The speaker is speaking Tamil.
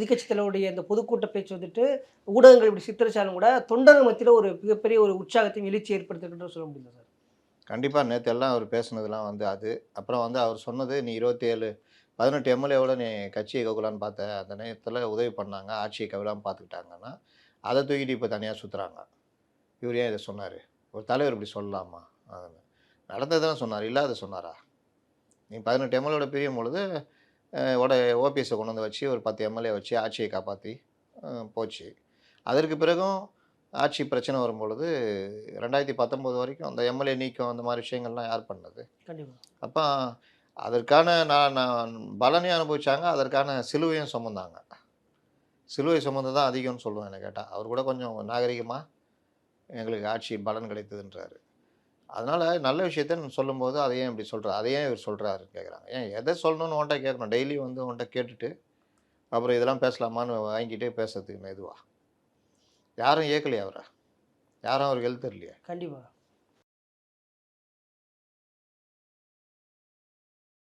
எதிர்க்கட்சி தலைவருடைய இந்த பொதுக்கூட்ட பேச்சு வந்துட்டு ஊடகங்கள் இப்படி சித்தரிச்சாலும் கூட தொண்டர்கள் மத்தியில் ஒரு மிகப்பெரிய ஒரு உற்சாகத்தையும் எழுச்சி ஏற்படுத்திருக்குன்னு சொல்ல முடியல சார். கண்டிப்பா நேத்து எல்லாம் அவர் பேசுனதெல்லாம் வந்து அது. அப்புறம் வந்து அவர் சொன்னது, "நீ 18 எம்எல்ஏவோட நீ கட்சிய கவுக்கலான்னு பார்த்த. அந்த நேரத்துல உதவி பண்ணாங்க. ஆட்சிய கவிழாம பார்த்துக்கிட்டாங்கன்னா, அத தூக்கிட்டு இப்ப தனியா சுத்துறாங்க. இவரு ஏன் இத சொன்னாரு? ஒரு தலைவர் இப்படி சொல்லலாமா?" அதுன்னு. நடந்தது தானே சொன்னாரு. இல்லாதத சொன்னாரா? நீ 18 எம்எல்ஏவோட பிரியும்பொழுது, ஓட ஓபிஎஸ்ஸ கொண்டு வந்து வச்சு, ஒரு 10 எம்எல்ஏ வச்சு ஆட்சிய காப்பாத்தி போச்சு. அதற்கு பிறகும் ஆட்சி பிரச்சனை வரும்பொழுது 2019 வரைக்கும் அந்த எம்எல்ஏ நீக்கம் அந்த மாரி விஷயங்கள்லாம் யார் பண்ணது? கண்டிப்பா. அப்ப அதற்கான நான் நான் பலனையும் அனுபவிச்சாங்க. அதற்கான சிலுவையும் சுமந்தாங்க. சிலுவை சுமந்தது தான் அதிகம்னு சொல்லுவேன் என்ன கேட்டா. அவர் கூட கொஞ்சம் நாகரிகமா எங்களுக்கு ஆட்சி பலன் கிடைத்ததுன்றாரு. அதனால நல்ல விஷயத்த சொல்லும்போது, அத ஏன் இப்படி சொல்றாரு? அத ஏன் இவர் சொல்றாருன்னு கேட்குறாங்க. ஏன் எத சொல்லணும்னு உன்ட்ட கேட்கணும். டெய்லி வந்து உன்ட்ட கேட்டுட்டு, அப்புறம் இதெல்லாம் பேசலாமான்னு வாங்கிட்டே பேசுறதுக்கு மெதுவா. யாரும் ஏக்கலையே அவர. யாரும் அவருக்கு எழுத்து தரலையே. கண்டிப்பா.